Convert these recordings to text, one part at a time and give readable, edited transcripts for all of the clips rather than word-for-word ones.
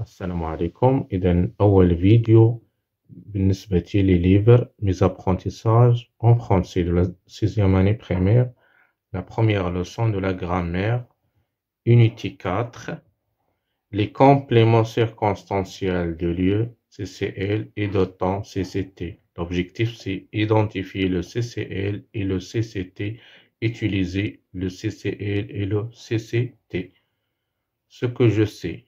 السلام عليكم. إذا أول فيديو بالنسبة لي livre mes apprentissages en français de la 6e année primaire, la première leçon de la grammaire, unité 4, les compléments circonstanciels de lieu, CCL, et de temps, CCT. L'objectif, c'est identifier le CCL et le CCT, utiliser le CCL et le CCT. Ce que je sais.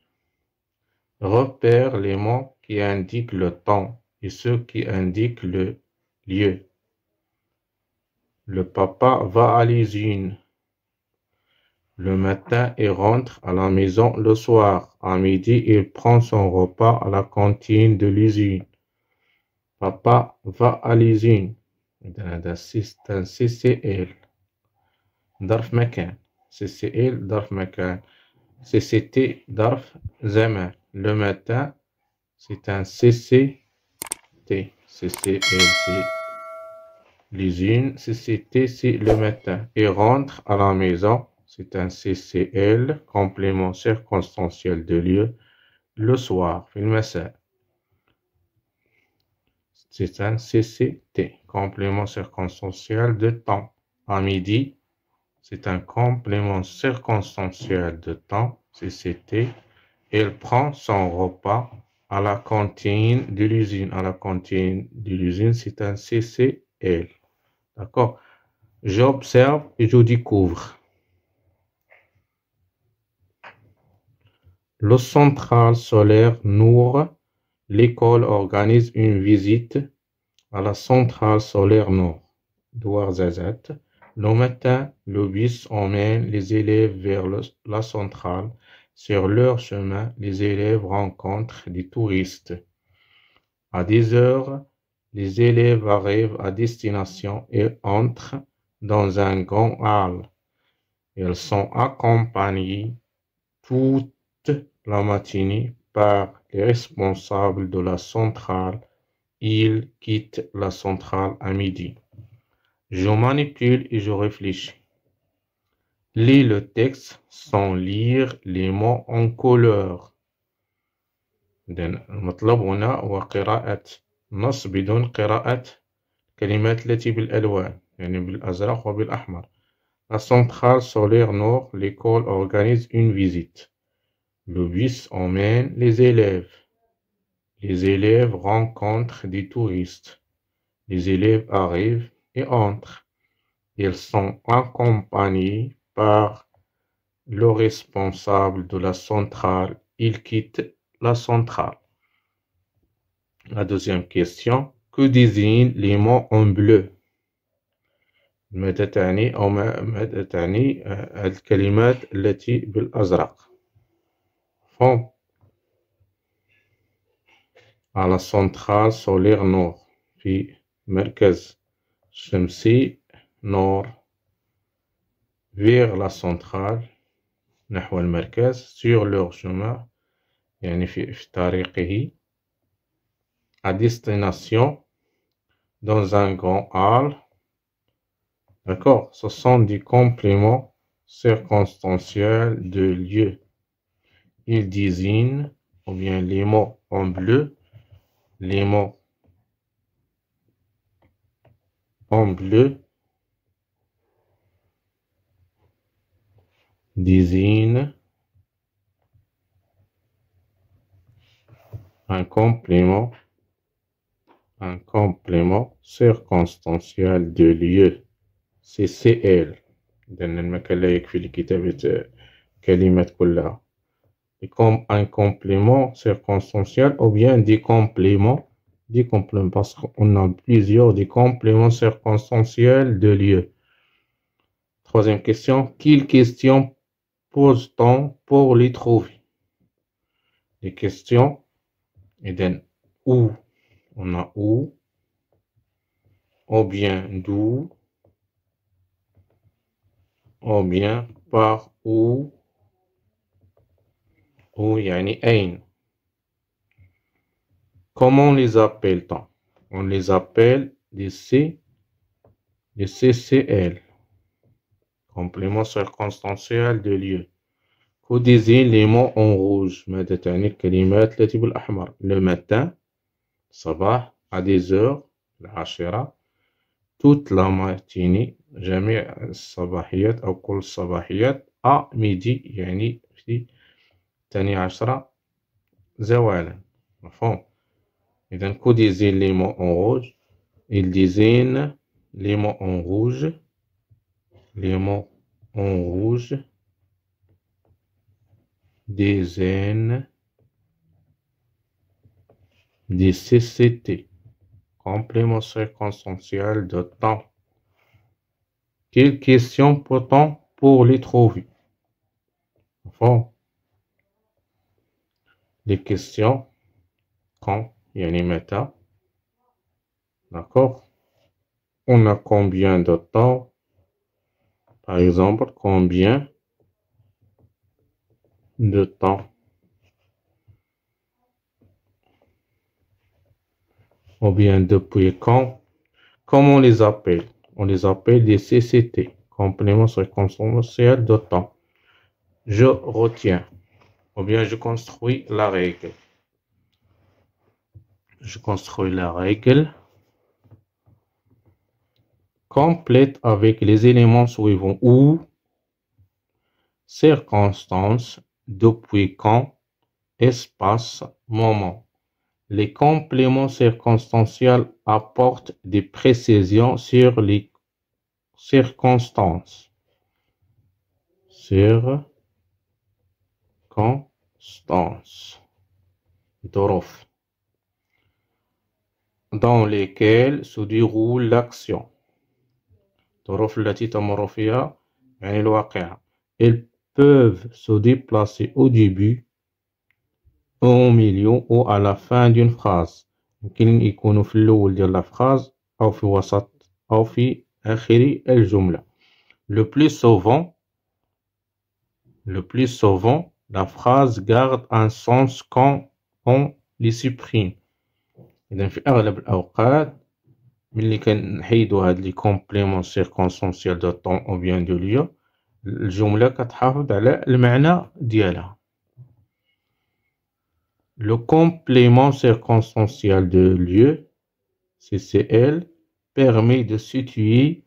Repère les mots qui indiquent le temps et ceux qui indiquent le lieu. Le papa va à l'usine le matin et rentre à la maison le soir. À midi, il prend son repas à la cantine de l'usine. Papa va à l'usine. C'est un CCL. ظرف مكان. CCL ظرف مكان. CCT ظرف زمان. Le matin, c'est un CCT. CCL, c'est l'usine. CCT, c'est le matin. Et rentre à la maison, c'est un CCL, complément circonstanciel de lieu, le soir, في المساء. C'est un CCT, complément circonstanciel de temps. À midi, c'est un complément circonstanciel de temps, CCT. Elle prend son repas à la cantine de l'usine. À la cantine de l'usine, c'est un CCL. D'accord? J'observe et je découvre. Le centrale solaire Nour, l'école organise une visite à la centrale solaire Nour. Douarzazat. Le matin, le bus emmène les élèves vers la centrale. Sur leur chemin, les élèves rencontrent des touristes. À 10 heures, les élèves arrivent à destination et entrent dans un grand hall. Ils sont accompagnés toute la matinée par les responsables de la centrale. Ils quittent la centrale à midi. Je manipule et je réfléchis. Lis le texte sans lire les mots en couleur. المطلب هنا هو قراءة نص بدون قراءة كلمات التي بالألوان، يعني بالأزرق وبالأحمر. La centrale solaire Nord, l'école organise une visite. Le bus emmène les élèves. Les élèves rencontrent des touristes. Les élèves arrivent et entrent. Ils sont accompagnés par le responsable de la centrale. Ils quittent la centrale. La deuxième question. Que désignent les mots en bleu? ماذا تعني أو ماذا تعني الكلمات التي بالأزرق؟ Font à la centrale solaire Nord في مركز شمسي نور vers la centrale نحو المركز sur leur chemin يعني في طريقه à destination dans un grand hall. D'accord, ce sont des compléments circonstanciels de lieu. Ils désignent, ou bien les mots en bleu, les mots en bleu désignent un complément circonstanciel de lieu. CCL. لأن المكان لا يكفي لكتابة كلمات كلها. Comme un complément circonstanciel ou bien des compléments parce qu'on a plusieurs des compléments circonstanciels de lieu. Troisième question, quelles questions pose-t-on pour les trouver? Les questions, et où, on a où, ou bien d'où, ou bien par où, ou yani أين. Comment les appelle-t-on? On les appelle des CCL, complément circonstanciel de lieu. كوديزين les mots en rouge. ماذا تعني الكلمات التي بالأحمر؟ le matin صباح à 10 heures العاشرة toute la matinée جميع الصباحيات أو كل الصباحيات à midi يعني في 12 زوالا مفهوم. إذا كوديزين les mots en rouge. ils désignent les mots en rouge désignent des CCT, complément circonstanciel de temps. Quelles questions peut-on pour les trouver? Enfin, les questions quand, yani meta, d'accord? On a combien de temps? Par exemple, combien de temps? Ou bien depuis quand? Comment on les appelle? On les appelle des CCT, complément circonstanciel de temps. Je retiens, ou bien je construis la règle. Je construis la règle complète avec les éléments suivants où, circonstance, depuis quand, espace, moment. Les compléments circonstanciels apportent des précisions sur les circonstances. Circonstances. ظروف. Dans lesquelles se déroule l'action. الظروف التي تمر فيها يعني الواقعة. Elles peuvent se déplacer au début, au milieu ou à la fin d'une phrase. يمكن يكونوا في الأول ديال la phrase أو في وسط أو في آخر الجملة. Le plus souvent, la phrase garde un sens quand on les supprime. إذا في أغلب الأوقات ملي كنحيدو هاد لي كومبليمون سيركونسونسيال دو طون أو بيان دو ليو الجملة كتحافظ على المعنى ديالها. Le complément circonstanciel de lieu, CCL, permet de situer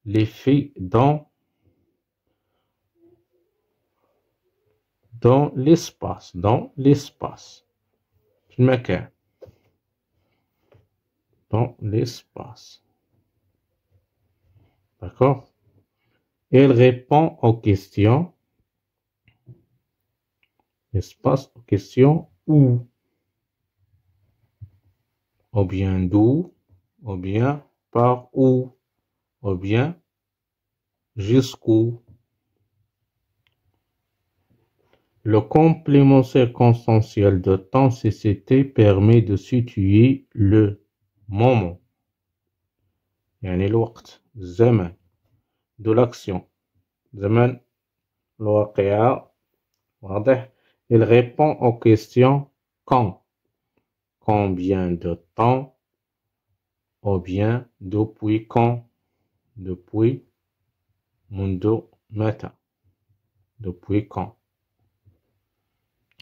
les faits dans l'espace, في المكان, dans l'espace. D'accord? Elle répond aux questions, espace, aux questions où, ou bien d'où, ou bien par où, ou bien jusqu'où. Le complément circonstanciel de temps CCT permet de situer le moment, يعني الوقت, الزمن, de l'action, زمن الواقعة, واضح. Il répond aux questions quand, combien de temps, ou bien depuis quand, depuis, منذ متى, depuis quand.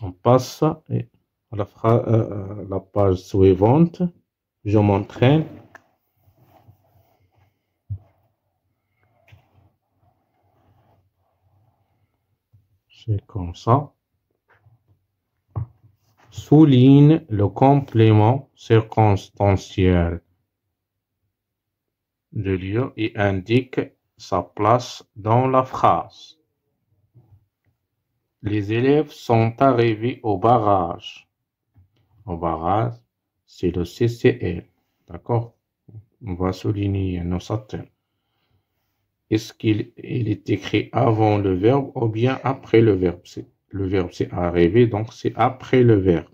On passe à la page suivante. Je m'entraîne. C'est comme ça. Souligne le complément circonstanciel de lieu et indique sa place dans la phrase. Les élèves sont arrivés au barrage. Au barrage, c'est le CCL. D'accord? On va souligner nos termes. Est-ce qu'il est écrit avant le verbe ou bien après le verbe? Le verbe c'est arriver, donc c'est après le verbe.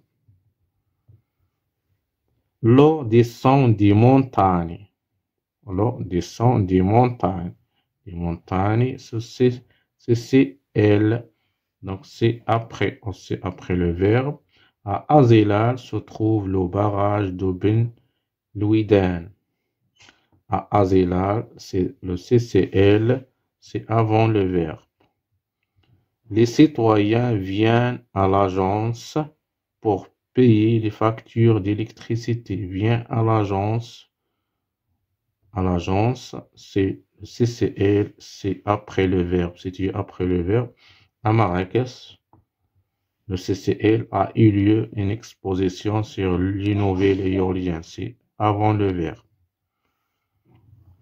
L'eau descend des montagnes. L'eau descend des montagnes. Les montagnes, c'est elle. Donc c'est après le verbe. À Azilal se trouve le barrage de Ben Louidan. À Azilal, c'est le CCL, c'est avant le verbe. Les citoyens viennent à l'agence pour payer les factures d'électricité. Viens à l'agence. À l'agence, c'est le CCL, c'est après le verbe. C'est après le verbe. À Marrakech, le CCL a eu lieu une exposition sur les nouvelles éoliennes. C'est avant le verbe.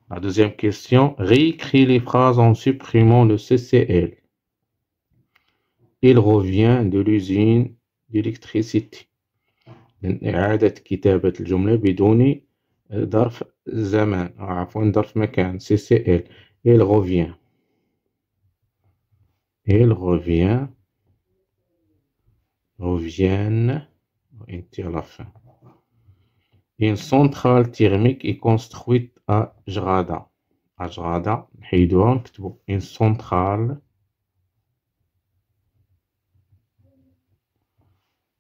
La deuxième question, réécris les phrases en supprimant le CCL. Il revient de l'usine d'électricité. إعادة كتابة الجملة بدون ظرف زمان أو عفوا ظرف مكان CCL. Il revient. Il revient. Reviennent. Et à la fin. Une centrale thermique est construite à Jrada. À Jrada, نحيدوها ونكتبو une centrale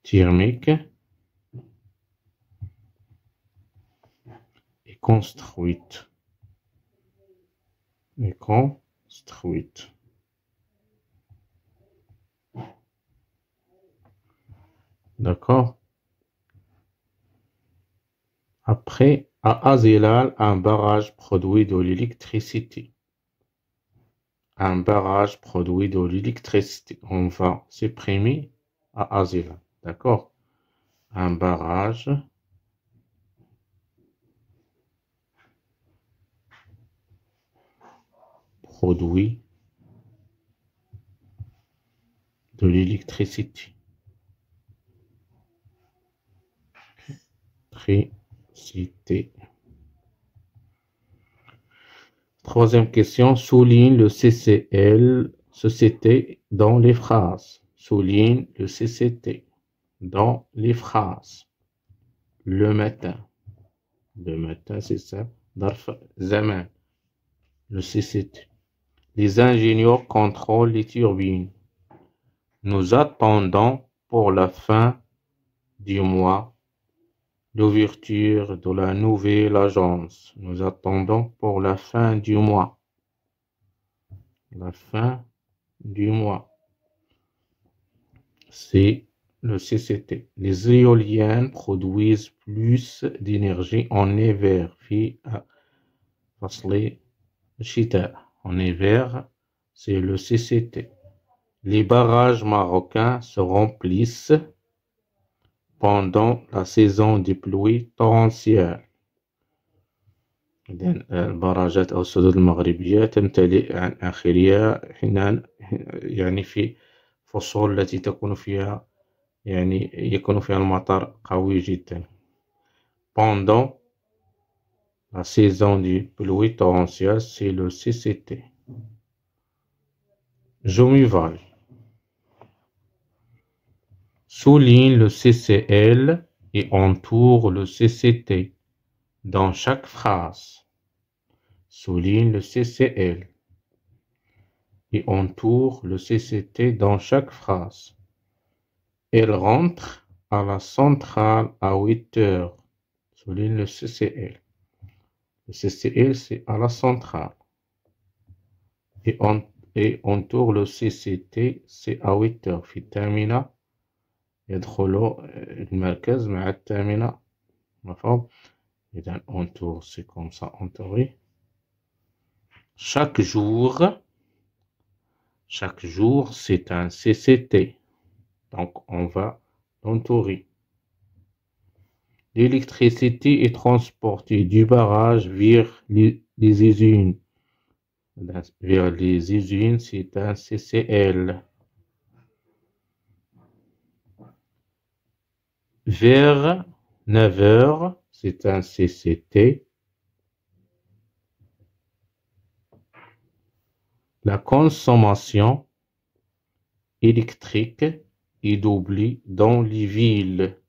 thermique est construite. Est construite. D'accord? Après, à Azilal, un barrage produit de l'électricité. Un barrage produit de l'électricité. On va supprimer à Azilal. D'accord? Un barrage produit de l'électricité. Électricité. Troisième question, souligne le CCL, société dans les phrases. Souligne le CCT dans les phrases. Le matin. Le matin, c'est ça. ظرف زمان. Le CCT. Les ingénieurs contrôlent les turbines. Nous attendons pour la fin du mois l'ouverture de la nouvelle agence. Nous attendons pour la fin du mois. La fin du mois. C'est le CCT. Les éoliennes produisent plus d'énergie en hiver. في فصل الشتاء. En hiver, c'est le CCT. Les barrages marocains se remplissent pendant la saison des pluies torrentielles. البراجات أو السدود المغربية تمتلئ عن آخرها يعني في فصول التي تكون فيها يكون فيها المطر قوي جدا. Pendant la saison des pluies torrentielles, c'est le CCT. Jomival. Souligne le CCL et entoure le CCT dans chaque phrase. Souligne le CCL et entoure le CCT dans chaque phrase. Elle rentre à la centrale à 8 heures. Souligne le CCL. Le CCL, c'est à la centrale. Et entoure le CCT, c'est à 8 heures. في الثامنة يدخل المركز مع الثامنة. مفهوم؟ إذا entoure, c'est comme ça, entourer. Chaque jour, c'est un CCT. Donc, on va l'entourer. L'électricité est transportée du barrage vers les usines. Vers les usines, c'est un CCL. Vers 9 heures, c'est un CCT. La consommation électrique est doublée dans les villes.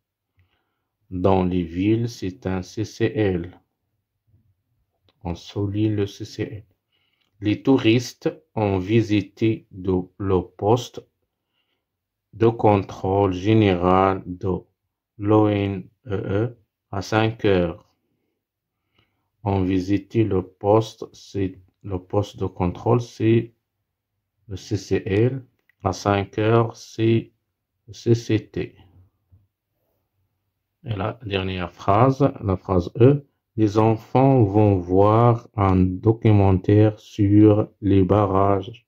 Dans les villes, c'est un CCL. On souligne le CCL. Les touristes ont visité le poste de contrôle général de l'ONEE à 5 heures. Ont visité le poste de contrôle, c'est le CCL. À 5 heures, c'est CCT. Et la dernière phrase, la phrase E. Les enfants vont voir un documentaire sur les barrages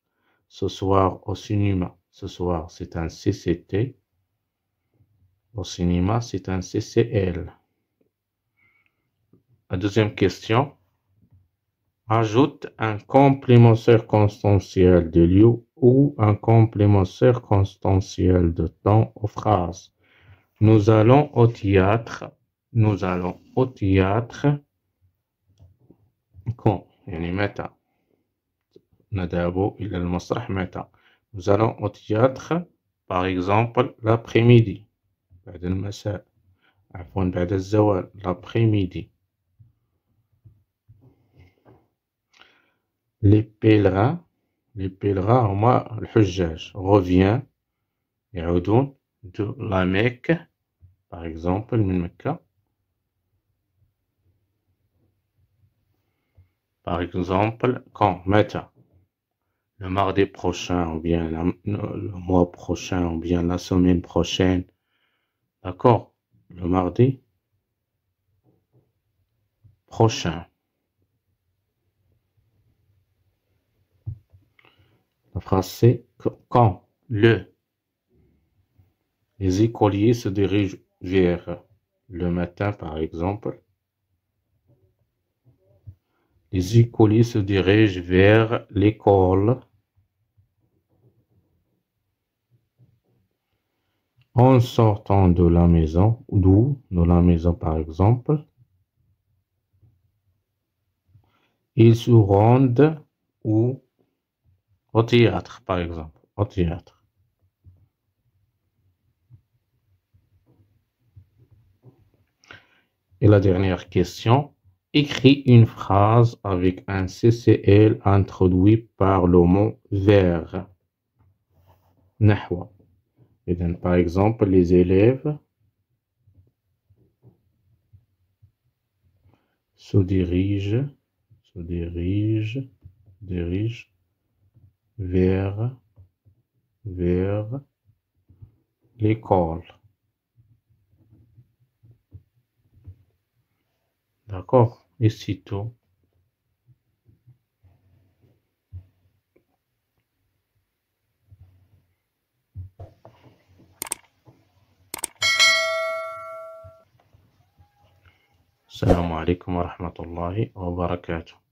ce soir au cinéma. Ce soir, c'est un CCT. Au cinéma, c'est un CCL. La deuxième question. Ajoute un complément circonstanciel de lieu ou un complément circonstanciel de temps aux phrases. Nous allons au théâtre. Nous allons au théâtre. Quand يعني متى نذهب إلى المسرح متى nous allons au théâtre par exemple l'après-midi بعد المساء عفوا بعد الزوال l'après-midi. les pèlerins هما الحجاج revient يعودون de la Mecque par exemple من مكة. par exemple quand متى le mardi prochain ou bien le mois prochain ou bien la semaine prochaine. D'accord? Le mardi prochain. La phrase c'est quand les écoliers se dirigent vers le matin par exemple. Les écoliers se dirigent vers l'école en sortant de la maison, d'où de la maison par exemple. Ils se rendent où? Au théâtre par exemple, au théâtre. Et la dernière question, écris une phrase avec un CCL introduit par le mot vers. نحو. Et donc, par exemple, les élèves se dirigent vers l'école. D'accord? Et c'est tout. السلام عليكم ورحمة الله وبركاته.